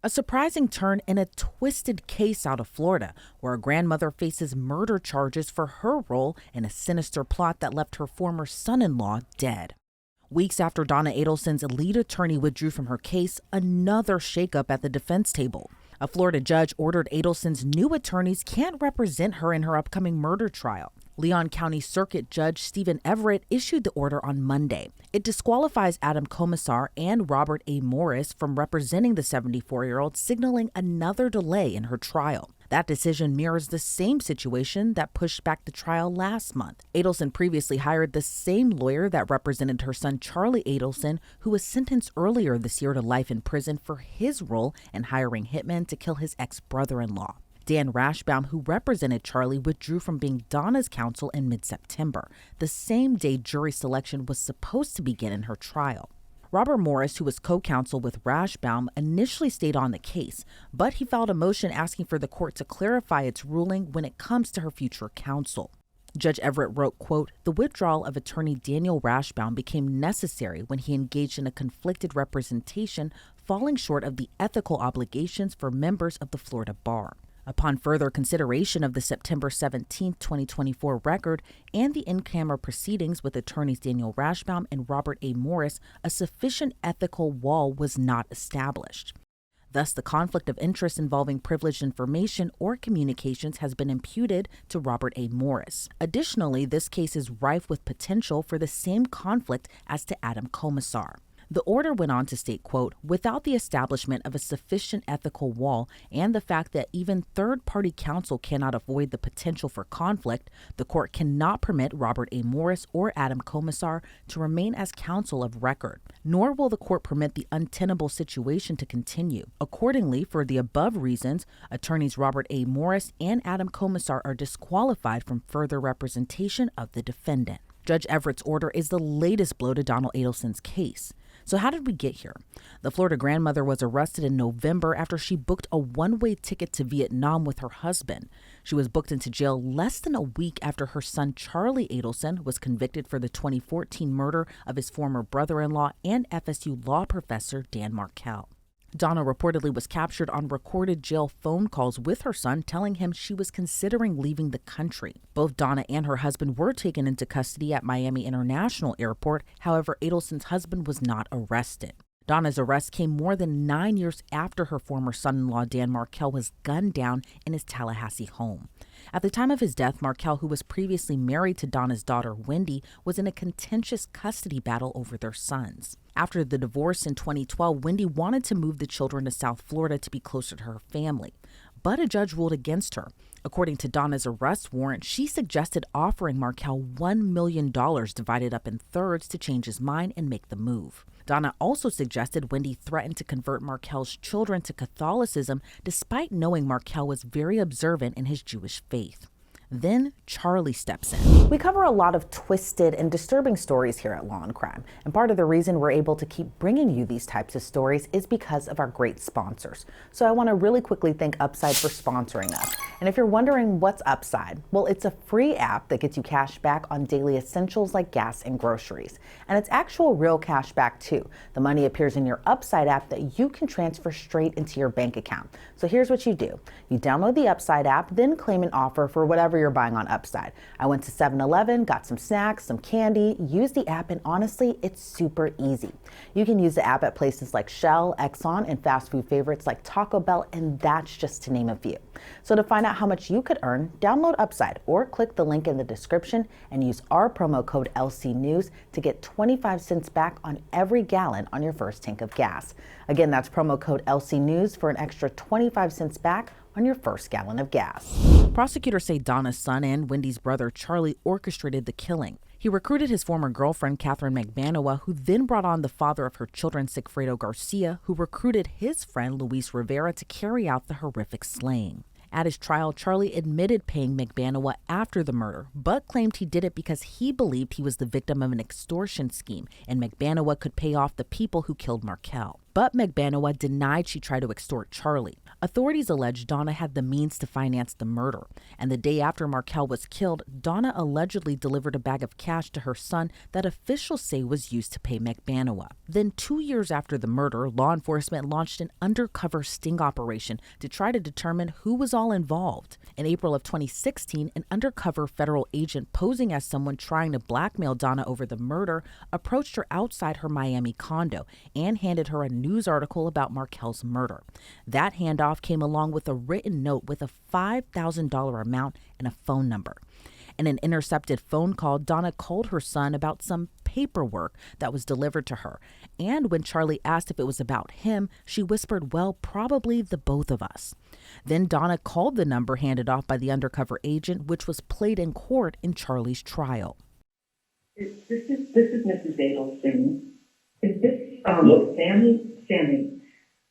A surprising turn in a twisted case out of Florida, where a grandmother faces murder charges for her role in a sinister plot that left her former son-in-law dead. Weeks after Donna Adelson's lead attorney withdrew from her case, another shakeup at the defense table. A Florida judge ordered Adelson's new attorneys can't represent her in her upcoming murder trial. Leon County Circuit Judge Stephen Everett issued the order on Monday. It disqualifies Adam Comisar and Robert A. Morris from representing the 74-year-old, signaling another delay in her trial. That decision mirrors the same situation that pushed back the trial last month. Adelson previously hired the same lawyer that represented her son Charlie Adelson, who was sentenced earlier this year to life in prison for his role in hiring hitmen to kill his ex-brother-in-law. Dan Rashbaum, who represented Charlie, withdrew from being Donna's counsel in mid-September, the same day jury selection was supposed to begin in her trial. Robert Morris, who was co-counsel with Rashbaum, initially stayed on the case, but he filed a motion asking for the court to clarify its ruling when it comes to her future counsel. Judge Everett wrote, quote, "The withdrawal of attorney Daniel Rashbaum became necessary when he engaged in a conflicted representation, falling short of the ethical obligations for members of the Florida bar." Upon further consideration of the September 17, 2024 record and the in-camera proceedings with attorneys Daniel Rashbaum and Robert A. Morris, a sufficient ethical wall was not established. Thus, the conflict of interest involving privileged information or communications has been imputed to Robert A. Morris. Additionally, this case is rife with potential for the same conflict as to Adam Comisar. The order went on to state, quote, "Without the establishment of a sufficient ethical wall and the fact that even third-party counsel cannot avoid the potential for conflict, the court cannot permit Robert A. Morris or Adam Comisar to remain as counsel of record, nor will the court permit the untenable situation to continue. Accordingly, for the above reasons, attorneys Robert A. Morris and Adam Comisar are disqualified from further representation of the defendant." Judge Everett's order is the latest blow to Donna Adelson's case. So how did we get here? The Florida grandmother was arrested in November after she booked a one-way ticket to Vietnam with her husband. She was booked into jail less than a week after her son Charlie Adelson was convicted for the 2014 murder of his former brother-in-law and FSU law professor Dan Markel. Donna reportedly was captured on recorded jail phone calls with her son, telling him she was considering leaving the country. Both Donna and her husband were taken into custody at Miami International Airport. However, Adelson's husband was not arrested. Donna's arrest came more than 9 years after her former son-in-law Dan Markel was gunned down in his Tallahassee home. At the time of his death, Markel, who was previously married to Donna's daughter Wendy, was in a contentious custody battle over their sons. After the divorce in 2012, Wendy wanted to move the children to South Florida to be closer to her family, but a judge ruled against her. According to Donna's arrest warrant, she suggested offering Markel $1 million divided up in thirds to change his mind and make the move. Donna also suggested Wendy threatened to convert Markel's children to Catholicism, despite knowing Markel was very observant in his Jewish faith. Then Charlie steps in. We cover a lot of twisted and disturbing stories here at Law&Crime, and part of the reason we're able to keep bringing you these types of stories is because of our great sponsors. So I want to really quickly thank Upside for sponsoring us. And if you're wondering what's Upside, well, it's a free app that gets you cash back on daily essentials like gas and groceries. And it's actual real cash back too. The money appears in your Upside app that you can transfer straight into your bank account. So here's what you do. You download the Upside app, then claim an offer for whatever you're buying on Upside. I went to 7-Eleven, got some snacks, some candy, used the app, and honestly, it's super easy. You can use the app at places like Shell, Exxon, and fast food favorites like Taco Bell, and that's just to name a few. So to find out how much you could earn, download Upside or click the link in the description and use our promo code LCNews to get 25 cents back on every gallon on your first tank of gas. Again, that's promo code LCNews for an extra 25 cents back on your first gallon of gas. Prosecutors say Donna's son and Wendy's brother Charlie orchestrated the killing. He recruited his former girlfriend, Catherine McManua, who then brought on the father of her children, Sigfredo Garcia, who recruited his friend, Luis Rivera, to carry out the horrific slaying. At his trial, Charlie admitted paying McManua after the murder, but claimed he did it because he believed he was the victim of an extortion scheme and McManua could pay off the people who killed Markel. But But Magbanua denied she tried to extort Charlie. Authorities allege Donna had the means to finance the murder, and the day after Markel was killed, Donna allegedly delivered a bag of cash to her son that officials say was used to pay Magbanua. Then 2 years after the murder, law enforcement launched an undercover sting operation to try to determine who was all involved. In April of 2016, an undercover federal agent posing as someone trying to blackmail Donna over the murder approached her outside her Miami condo and handed her a news article about Markel's murder. That handoff came along with a written note with a $5,000 amount and a phone number. In an intercepted phone call, Donna called her son about some paperwork that was delivered to her. And when Charlie asked if it was about him, she whispered, "Well, probably the both of us." Then Donna called the number handed off by the undercover agent, which was played in court in Charlie's trial. This is Mrs. Adelson. Is this Sammy?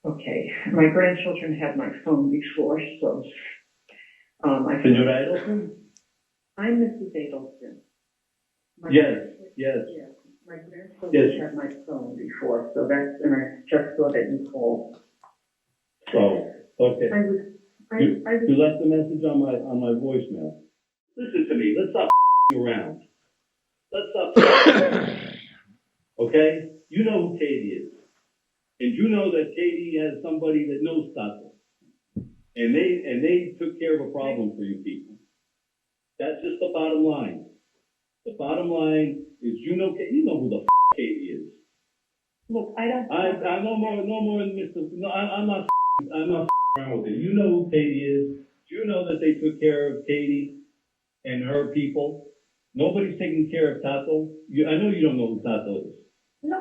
Okay. My grandchildren had my phone before, so Senora Adelson? I'm Mrs. Adelson. Yes. My grandchildren had my phone before, so and I just saw that you called. Oh, okay. You left a message on my voicemail. Listen to me. Let's stop around. Okay? You know who Katie is. And you know that Katie has somebody that knows Tato. And they took care of a problem for you people. That's just the bottom line. The bottom line is you know who the Katie is. Look, I'm no more than Mr. No, I'm not around with it. You know who Katie is. You know that they took care of Katie and her people. Nobody's taking care of Tato. I know you don't know who Tato is. No,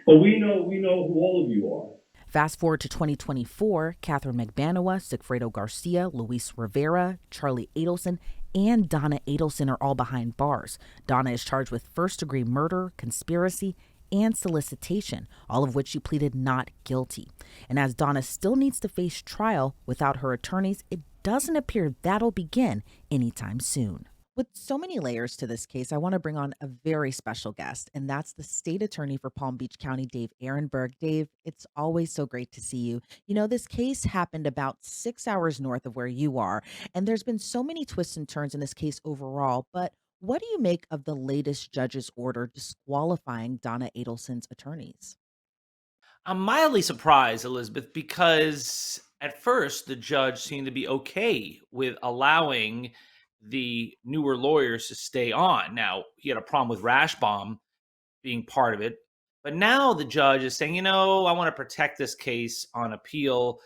but we know who all of you are. Fast forward to 2024, Catherine Magbanua, Sigfredo Garcia, Luis Rivera, Charlie Adelson, and Donna Adelson are all behind bars. Donna is charged with first-degree murder, conspiracy, and solicitation, all of which she pleaded not guilty. And as Donna still needs to face trial without her attorneys, it doesn't appear that'll begin anytime soon. With so many layers to this case, I want to bring on a very special guest, and that's the state attorney for Palm Beach County, Dave Ehrenberg. Dave, it's always so great to see you. You know, this case happened about 6 hours north of where you are, and there's been so many twists and turns in this case overall, but what do you make of the latest judge's order disqualifying Donna Adelson's attorneys? I'm mildly surprised, Elizabeth, because at first the judge seemed to be okay with allowing the newer lawyers to stay on. Now, he had a problem with Rashbaum being part of it, but now the judge is saying, I want to protect this case on appeal.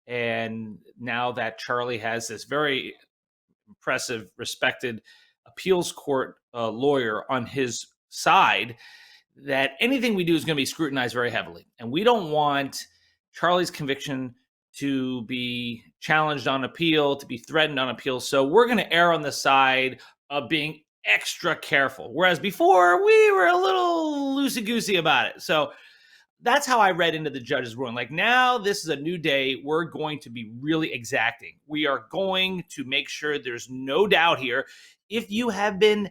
And now that Charlie has this very impressive, respected appeals court lawyer on his side, that anything we do is going to be scrutinized very heavily. And we don't want Charlie's conviction to be challenged on appeal, to be threatened on appeal. So we're going to err on the side of being extra careful. Whereas before, we were a little loosey-goosey about it. So that's how I read into the judge's ruling. Like, now this is a new day. We're going to be really exacting. We are going to make sure there's no doubt here. If you have been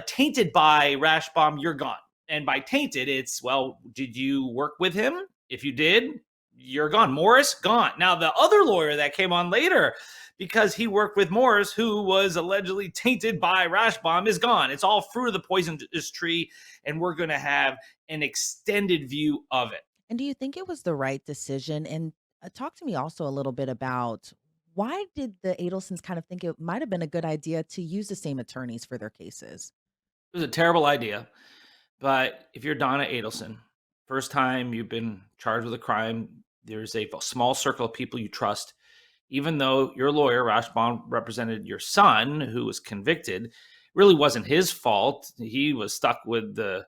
tainted by Rashbaum, you're gone. And by tainted, it's, well, did you work with him? If you did, you're gone. Morris, gone. Now, the other lawyer that came on later, because he worked with Morris, who was allegedly tainted by Rashbaum, is gone. It's all fruit of the poisonous tree, and we're going to have an extended view of it. And do you think it was the right decision? And talk to me also a little bit about why did the Adelsons kind of think it might have been a good idea to use the same attorneys for their cases? It was a terrible idea. But if you're Donna Adelson, first time you've been charged with a crime, there's a small circle of people you trust. Even though your lawyer, Rashbaum, represented your son, who was convicted, really wasn't his fault. He was stuck with the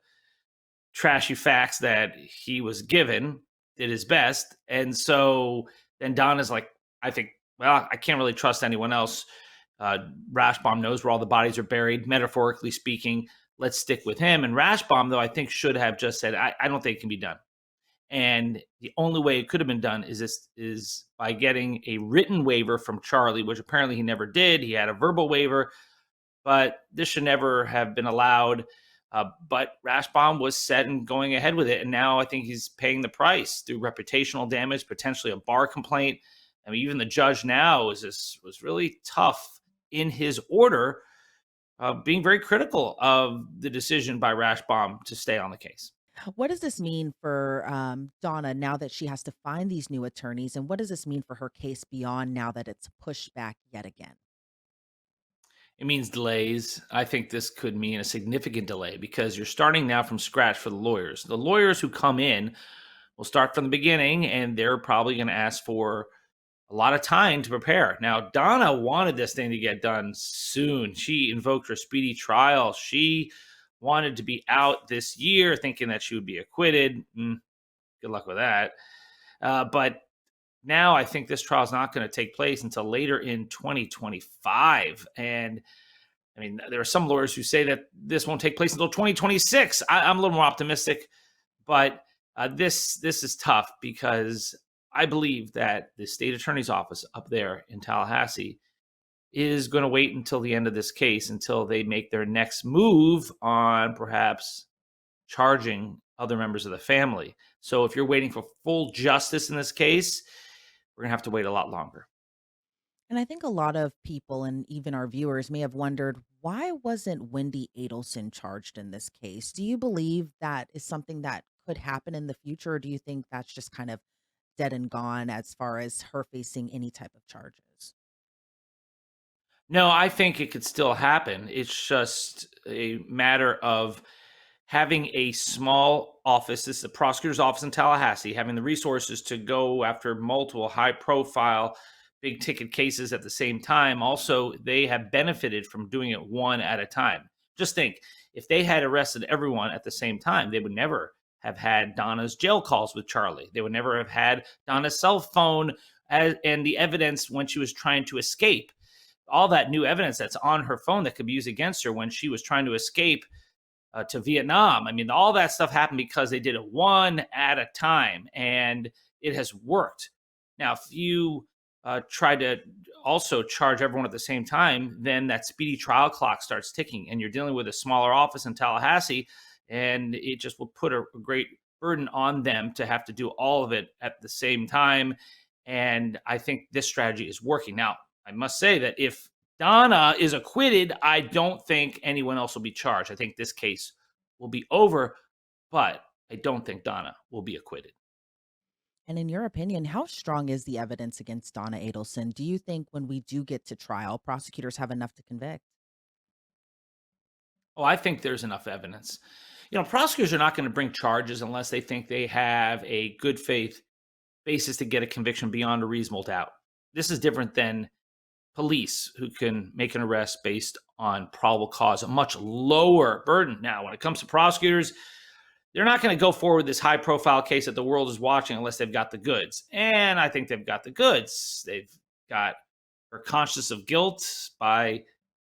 trashy facts that he was given, did his best. And so then Donna's like, I think, well, I can't really trust anyone else. Rashbaum knows where all the bodies are buried, metaphorically speaking. Let's stick with him. And Rashbaum, though, I think should have just said, I don't think it can be done. And the only way it could have been done is by getting a written waiver from Charlie, which apparently he never did. He had a verbal waiver, but this should never have been allowed. But Rashbaum was set and going ahead with it, and now I think he's paying the price through reputational damage, potentially a bar complaint. I mean, even the judge now was really tough in his order, being very critical of the decision by Rashbaum to stay on the case. What does this mean for Donna now that she has to find these new attorneys? And what does this mean for her case beyond now that it's pushed back yet again? It means delays. I think this could mean a significant delay because you're starting now from scratch for the lawyers. The lawyers who come in will start from the beginning, and they're probably going to ask for a lot of time to prepare. Now, Donna wanted this thing to get done soon. She invoked her speedy trial. She wanted to be out this year, thinking that she would be acquitted. Good luck with that. But now I think this trial is not going to take place until later in 2025. And I mean, there are some lawyers who say that this won't take place until 2026. I'm a little more optimistic, but this is tough because I believe that the state attorney's office up there in Tallahassee is going to wait until the end of this case until they make their next move on perhaps charging other members of the family. So if you're waiting for full justice in this case, we're going to have to wait a lot longer. And I think a lot of people and even our viewers may have wondered, why wasn't Wendy Adelson charged in this case? Do you believe that is something that could happen in the future, or do you think that's just kind of dead and gone as far as her facing any type of charges? No, I think it could still happen. It's just a matter of having a small office. This is the prosecutor's office in Tallahassee, having the resources to go after multiple high profile, big ticket cases at the same time. Also, they have benefited from doing it one at a time. Just think, if they had arrested everyone at the same time, they would never have had Donna's jail calls with Charlie. They would never have had Donna's cell phone and the evidence when she was trying to escape. All that new evidence that's on her phone that could be used against her when she was trying to escape to Vietnam. I mean, all that stuff happened because they did it one at a time, and it has worked. Now, if you try to also charge everyone at the same time, then that speedy trial clock starts ticking, and you're dealing with a smaller office in Tallahassee, and it just will put a great burden on them to have to do all of it at the same time. And I think this strategy is working. Now, I must say that if Donna is acquitted, I don't think anyone else will be charged. I think this case will be over, but I don't think Donna will be acquitted. And in your opinion, how strong is the evidence against Donna Adelson? Do you think when we do get to trial, prosecutors have enough to convict? Oh, I think there's enough evidence. Prosecutors are not going to bring charges unless they think they have a good faith basis to get a conviction beyond a reasonable doubt. This is different than police who can make an arrest based on probable cause, a much lower burden. Now, when it comes to prosecutors, they're not going to go forward with this high profile case that the world is watching unless they've got the goods. And I think they've got the goods. They've got her conscious of guilt by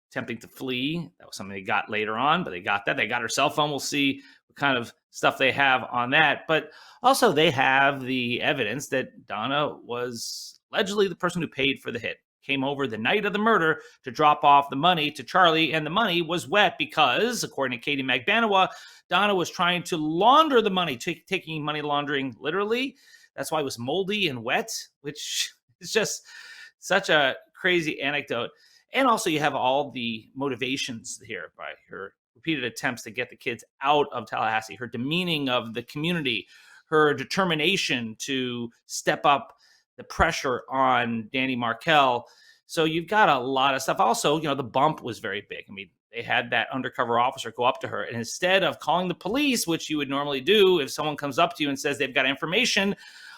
attempting to flee. That was something they got later on, but they got that. They got her cell phone. We'll see what kind of stuff they have on that. But also, they have the evidence that Donna was allegedly the person who paid for the hit. Came over the night of the murder to drop off the money to Charlie, and the money was wet because, according to Katie Magbanawa, Donna was trying to launder the money, taking money laundering literally. That's why it was moldy and wet, which is just such a crazy anecdote. And also, you have all the motivations here by her repeated attempts to get the kids out of Tallahassee, her demeaning of the community, her determination to step up the pressure on Danny Markel. So you've got a lot of stuff. Also, the bump was very big. I mean, they had that undercover officer go up to her, and instead of calling the police, which you would normally do if someone comes up to you and says they've got information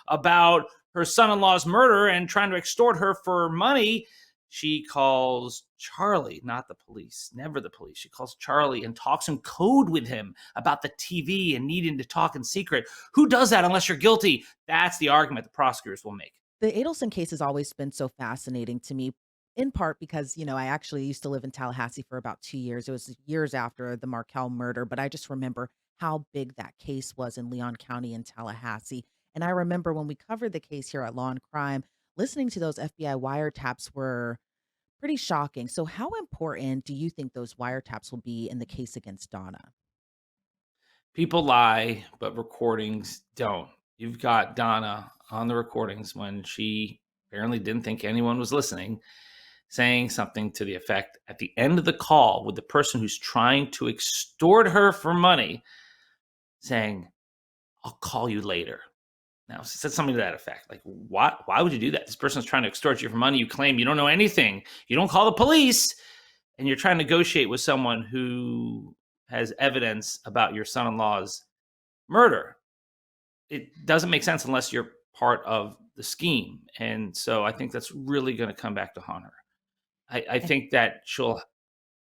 about her son-in-law's murder and trying to extort her for money, she calls Charlie, not the police, never the police. She calls Charlie and talks in code with him about the TV and needing to talk in secret. Who does that unless you're guilty? That's the argument the prosecutors will make. The Adelson case has always been so fascinating to me, in part because, I actually used to live in Tallahassee for about 2 years. It was years after the Markel murder, but I just remember how big that case was in Leon County in Tallahassee. And I remember when we covered the case here at Law&Crime, listening to those FBI wiretaps were pretty shocking. So how important do you think those wiretaps will be in the case against Donna? People lie, but recordings don't. You've got Donna on the recordings when she apparently didn't think anyone was listening, saying something to the effect at the end of the call with the person who's trying to extort her for money, saying, "I'll call you later." Now, she said something to that effect. Like, why would you do that? This person's trying to extort you for money. You claim you don't know anything. You don't call the police. And you're trying to negotiate with someone who has evidence about your son-in-law's murder. It doesn't make sense unless you're part of the scheme. And so I think that's really going to come back to haunt her. I think that she'll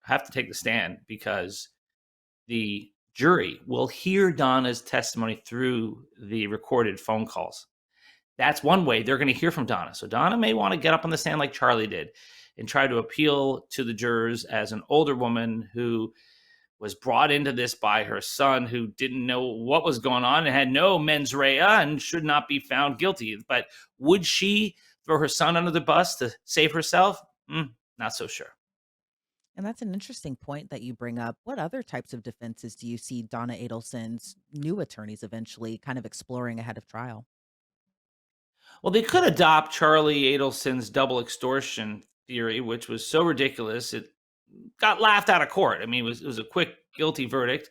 have to take the stand because the jury will hear Donna's testimony through the recorded phone calls. That's one way they're going to hear from Donna. So Donna may want to get up on the stand like Charlie did and try to appeal to the jurors as an older woman who was brought into this by her son, who didn't know what was going on and had no mens rea and should not be found guilty. But would she throw her son under the bus to save herself? Not so sure. And that's an interesting point that you bring up. What other types of defenses do you see Donna Adelson's new attorneys eventually kind of exploring ahead of trial? Well, they could adopt Charlie Adelson's double extortion theory, which was so ridiculous it got laughed out of court. I mean, it was a quick guilty verdict,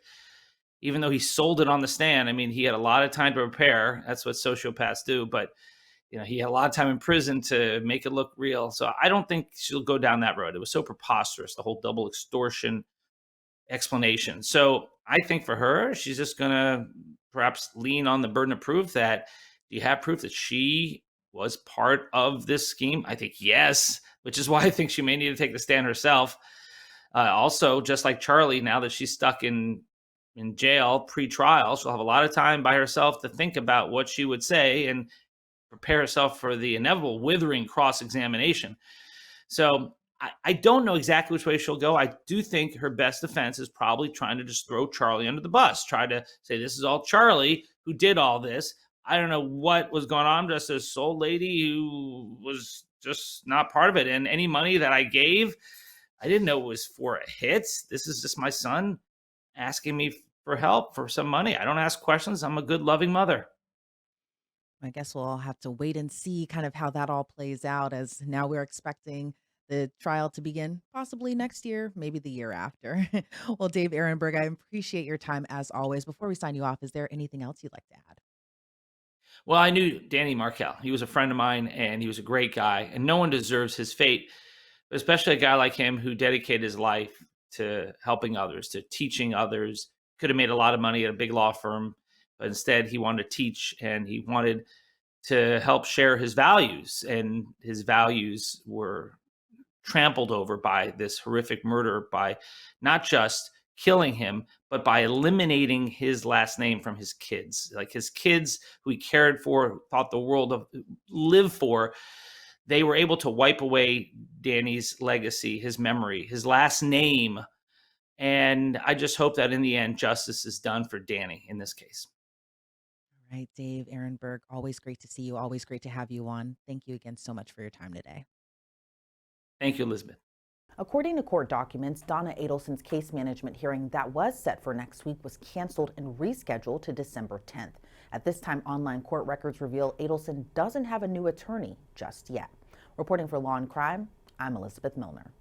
even though he sold it on the stand. I mean, he had a lot of time to prepare. That's what sociopaths do. But he had a lot of time in prison to make it look real. So I don't think she'll go down that road. It was so preposterous, the whole double extortion explanation. So I think for her, she's just going to perhaps lean on the burden of proof that, do you have proof that she was part of this scheme? I think yes, which is why I think she may need to take the stand herself. Also, just like Charlie, now that she's stuck in jail pre-trial, she'll have a lot of time by herself to think about what she would say and prepare herself for the inevitable withering cross-examination. So I don't know exactly which way she'll go. I do think her best defense is probably trying to just throw Charlie under the bus, try to say this is all Charlie who did all this. I don't know what was going on. I'm just a soul lady who was just not part of it. And any money that I gave, I didn't know it was for a hit. This is just my son asking me for help for some money. I don't ask questions. I'm a good, loving mother. I guess we'll all have to wait and see kind of how that all plays out, as now we're expecting the trial to begin possibly next year, maybe the year after. Well, Dave Ehrenberg, I appreciate your time as always. Before we sign you off, is there anything else you'd like to add? Well, I knew Dan Markel. He was a friend of mine and he was a great guy, and no one deserves his fate, but especially a guy like him who dedicated his life to helping others, to teaching others. Could have made a lot of money at a big law firm, but instead he wanted to teach and he wanted to help share his values, and his values were trampled over by this horrific murder, by not just killing him, but by eliminating his last name from his kids. Like his kids who he cared for, thought the world of, lived for, they were able to wipe away Danny's legacy, his memory, his last name. And I just hope that in the end, justice is done for Danny in this case. All right, Dave Ehrenberg, always great to see you. Always great to have you on. Thank you again so much for your time today. Thank you, Elizabeth. According to court documents, Donna Adelson's case management hearing that was set for next week was canceled and rescheduled to December 10th. At this time, online court records reveal Adelson doesn't have a new attorney just yet. Reporting for Law&Crime, I'm Elizabeth Millner.